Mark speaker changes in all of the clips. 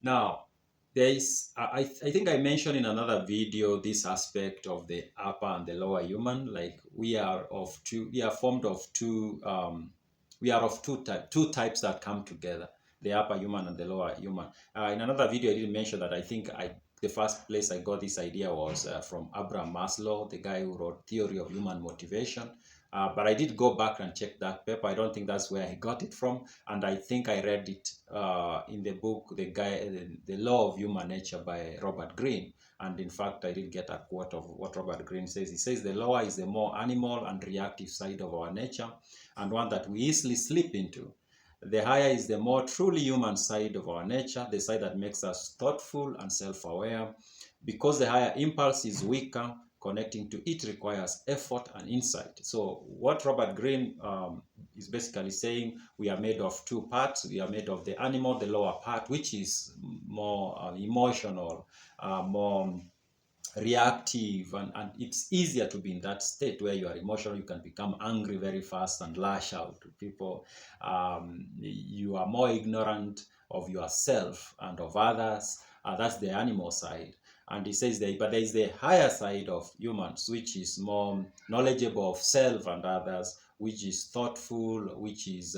Speaker 1: Now, there is, I think I mentioned in another video this aspect of the upper and the lower human. Like we are formed of we are of two types that come together, the upper human and the lower human. In another video, I didn't mention that the first place I got this idea was from Abraham Maslow, the guy who wrote Theory of Human Motivation. But I did go back and check that paper. I don't think that's where I got it from, and I think I read it in the book, the Law of Human Nature by Robert Greene. And in fact, I did get a quote of what Robert Greene says. He says the lower is the more animal and reactive side of our nature, and one that we easily slip into. The higher is the more truly human side of our nature, the side that makes us thoughtful and self-aware. Because the higher impulse is weaker, connecting to it requires effort and insight. So what Robert Greene is basically saying, we are made of two parts. We are made of the animal, the lower part, which is more emotional, more reactive, and it's easier to be in that state where you are emotional. You can become angry very fast and lash out to people. You are more ignorant of yourself and of others. That's the animal side. And he says that, but there is the higher side of humans, which is more knowledgeable of self and others, which is thoughtful, which is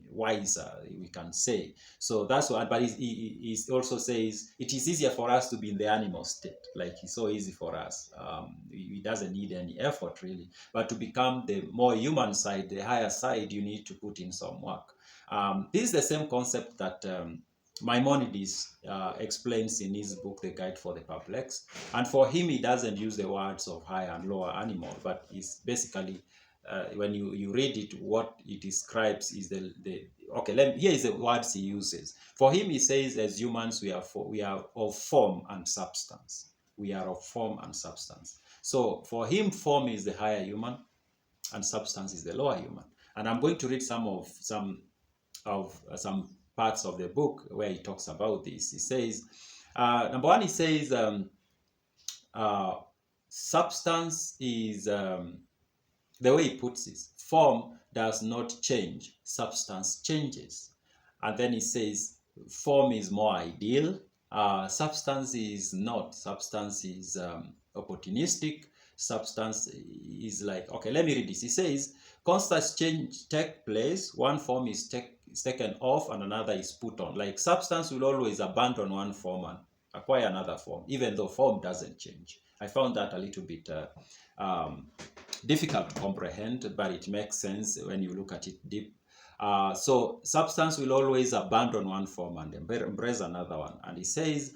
Speaker 1: wiser, we can say. So that's what, but he also says it is easier for us to be in the animal state. Like, it's so easy for us. It doesn't need any effort really. But to become the more human side, the higher side, you need to put in some work. This is the same concept that Maimonides explains in his book, The Guide for the Perplexed. And for him, he doesn't use the words of higher and lower animal, but it's basically, when you read it, what it describes is here is the words he uses. For him, he says, as humans, we are of form and substance. We are of form and substance. So for him, form is the higher human and substance is the lower human. And I'm going to read some parts of the book where he talks about this. He says, number one, he says, substance is, the way he puts it, form does not change, substance changes. And then he says, form is more ideal, substance is not. Substance is opportunistic. Substance is like, okay, let me read this. He says, constant change take place. One form is taken off and another is put on. Like, substance will always abandon one form and acquire another form, even though form doesn't change. I found that a little bit difficult to comprehend, but it makes sense when you look at it deep. So substance will always abandon one form and embrace another one. And he says,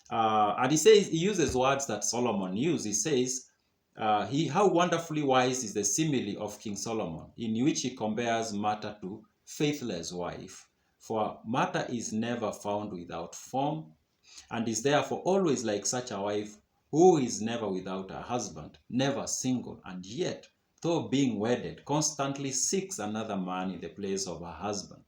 Speaker 1: he uses words that Solomon used. He says, how wonderfully wise is the simile of King Solomon, in which he compares matter to faithless wife. For matter is never found without form, and is therefore always like such a wife who is never without a husband, never single, and yet, though being wedded, constantly seeks another man in the place of her husband.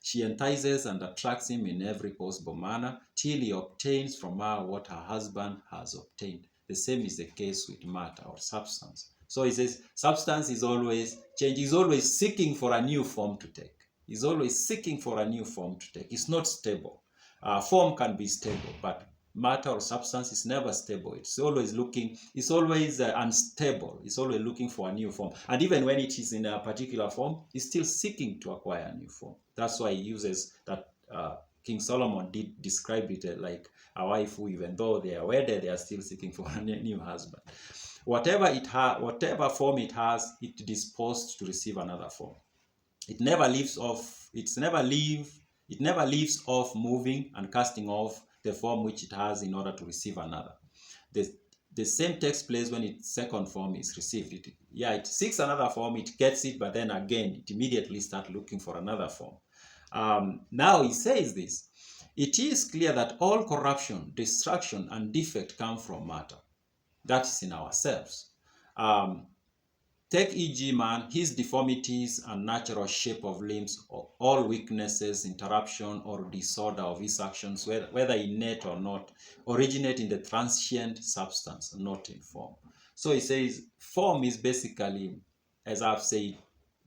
Speaker 1: She entices and attracts him in every possible manner till he obtains from her what her husband has obtained. The same is the case with matter or substance. So he says, substance is always changing, is always seeking for a new form to take. Is always seeking for a new form to take. It's not stable. Form can be stable, but matter or substance is never stable. It's always unstable. It's always looking for a new form. And even when it is in a particular form, it's still seeking to acquire a new form. That's why he uses that. King Solomon did describe it like a wife who, even though they are wedded, they are still seeking for a new husband. Whatever form it has, it disposed to receive another form. It never leaves off moving and casting off the form which it has in order to receive another. The same takes place when its second form is received. It seeks another form, it gets it, but then again, it immediately starts looking for another form. Now he says this, it is clear that all corruption, destruction, and defect come from matter. That is in ourselves. Take e.g. man, his deformities and natural shape of limbs, all weaknesses, interruption, or disorder of his actions, whether innate or not, originate in the transient substance, not in form. So he says, form is basically, as I've said,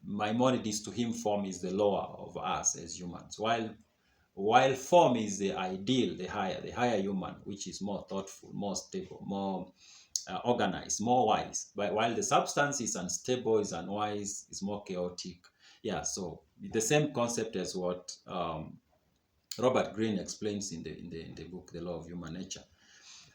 Speaker 1: Maimonides, to him, form is the lower of us as humans, while while form is the ideal, the higher human, which is more thoughtful, more stable, more organized, more wise. But while the substance is unstable, is unwise, is more chaotic. Yeah, so the same concept as what Robert Greene explains in the book The Law of Human Nature.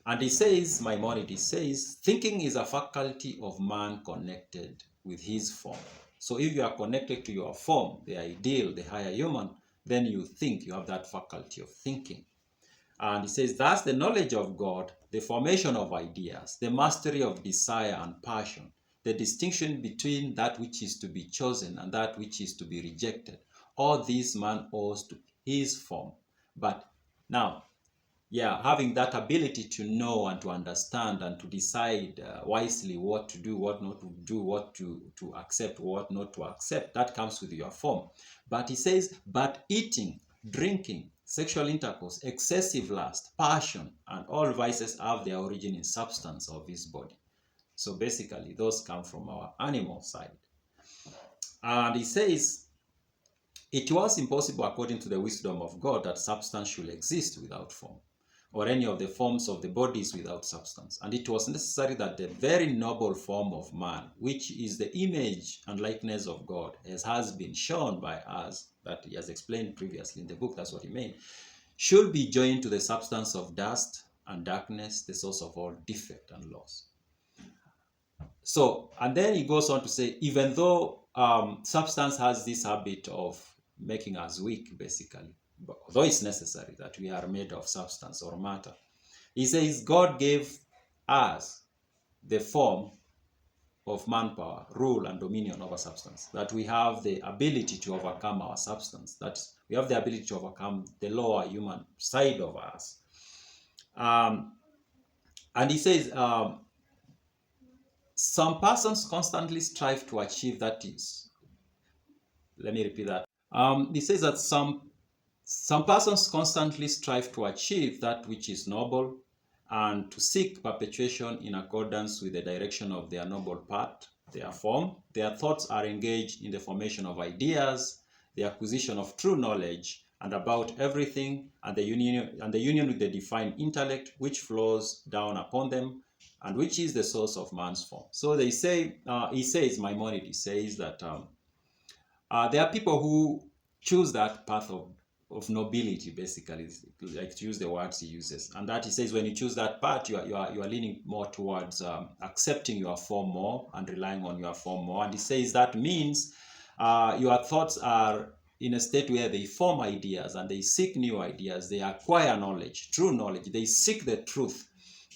Speaker 1: And he says, Maimonides says, thinking is a faculty of man connected with his form. So if you are connected to your form, the ideal, the higher human, then you think, you have that faculty of thinking. And he says, that's the knowledge of God, the formation of ideas, the mastery of desire and passion, the distinction between that which is to be chosen and that which is to be rejected. All this man owes to his form. But now, yeah, having that ability to know and to understand and to decide wisely what to do, what not to do, what to accept, what not to accept, that comes with your form. But he says, but eating, drinking, sexual intercourse, excessive lust, passion, and all vices have their origin in substance of his body. So basically, those come from our animal side. And he says, it was impossible according to the wisdom of God that substance should exist without form, or any of the forms of the bodies without substance. And it was necessary that the very noble form of man, which is the image and likeness of God, as has been shown by us, that he has explained previously in the book, that's what he meant, should be joined to the substance of dust and darkness, the source of all defect and loss. So, and then he goes on to say, even though substance has this habit of making us weak, basically, but although it's necessary that we are made of substance or matter, he says God gave us the form of manpower, rule, and dominion over substance, that we have the ability to overcome our substance, that we have the ability to overcome the lower human side of us. And he says, some persons constantly strive to achieve that is. Let me repeat that. He says that some persons constantly strive to achieve that which is noble and to seek perpetuation in accordance with the direction of their noble path, their form. Their thoughts are engaged in the formation of ideas, the acquisition of true knowledge, and about everything, and the union with the divine intellect, which flows down upon them, and which is the source of man's form. So they say, he says, Maimonides says that there are people who choose that path of nobility, basically, like to use the words he uses. And that he says, when you choose that path, you are leaning more towards accepting your form more and relying on your form more. And he says that means your thoughts are in a state where they form ideas and they seek new ideas, they acquire knowledge, true knowledge, they seek the truth.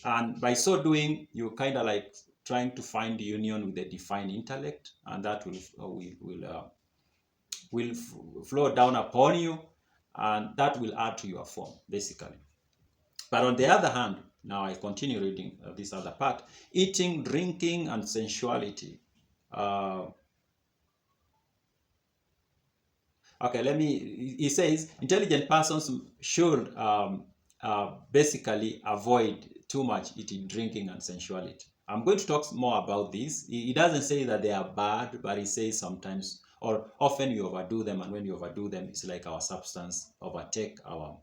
Speaker 1: And by so doing, you kind of like trying to find the union with the divine intellect, and that will flow down upon you, and that will add to your form, basically. But on the other hand, now I continue reading this other part, eating, drinking, and sensuality. He says, intelligent persons should basically avoid too much eating, drinking, and sensuality. I'm going to talk more about this. He doesn't say that they are bad, but he says sometimes, or often you overdo them, and when you overdo them, it's like our substance overtake our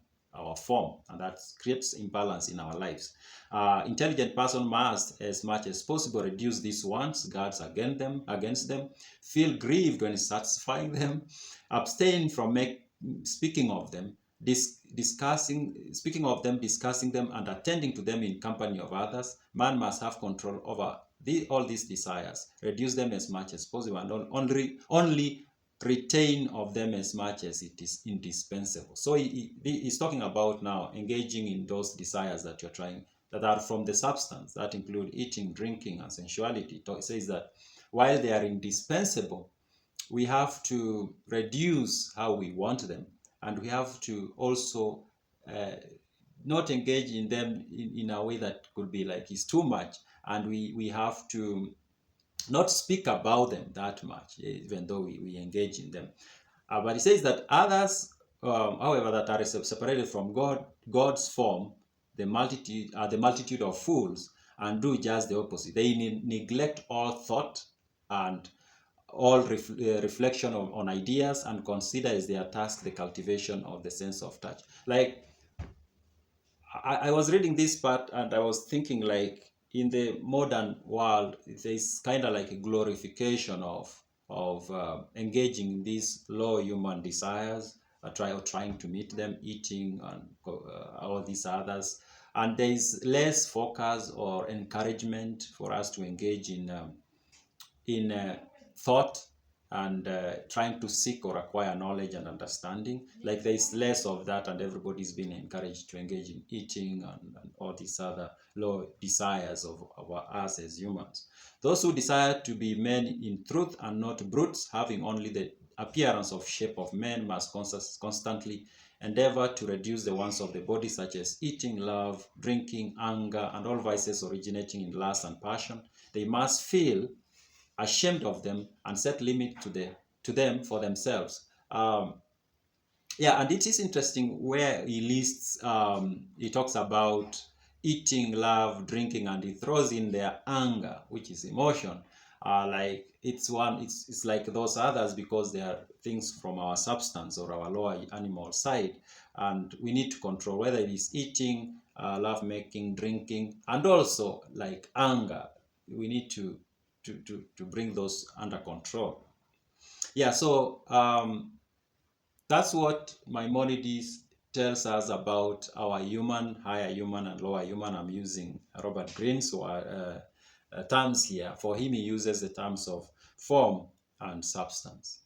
Speaker 1: form, and that creates imbalance in our lives. Intelligent person must, as much as possible, reduce these wants, guards against them, feel grieved when satisfying them, abstain from speaking of them, discussing them, and attending to them in company of others. Man must have control over all these desires, reduce them as much as possible, and only retain of them as much as it is indispensable. So he's talking about now engaging in those desires that you're trying, that are from the substance, that include eating, drinking, and sensuality. It says that while they are indispensable, we have to reduce how we want them, and we have to also not engage in them in a way that could be like it's too much, and we have to not speak about them that much, even though we engage in them. But he says that others, however, that are separated from God's form, the multitude of fools, and do just the opposite. They neglect all thought and all reflection on ideas, and consider as their task the cultivation of the sense of touch. Like, I was reading this part and I was thinking, like, in the modern world, there's kind of like a glorification of engaging in these low human desires, trying to meet them, eating and all these others, and there is less focus or encouragement for us to engage in thought and trying to seek or acquire knowledge and understanding. Like, there is less of that, and everybody's being encouraged to engage in eating and all these other low desires of us as humans. Those who desire to be men in truth and not brutes, having only the appearance of shape of men, must constantly endeavor to reduce the wants of the body, such as eating, love, drinking, anger, and all vices originating in lust and passion. They must feel ashamed of them and set limit to them for themselves. Yeah, and it is interesting where he lists, he talks about eating, love, drinking, and he throws in their anger, which is emotion. Like, it's like those others, because they are things from our substance or our lower animal side, and we need to control whether it is eating, love making, drinking, and also like anger. We need to bring those under control. Yeah, so that's what Maimonides tells us about our human, higher human and lower human. I'm using Robert Greene's terms here. For him, he uses the terms of form and substance.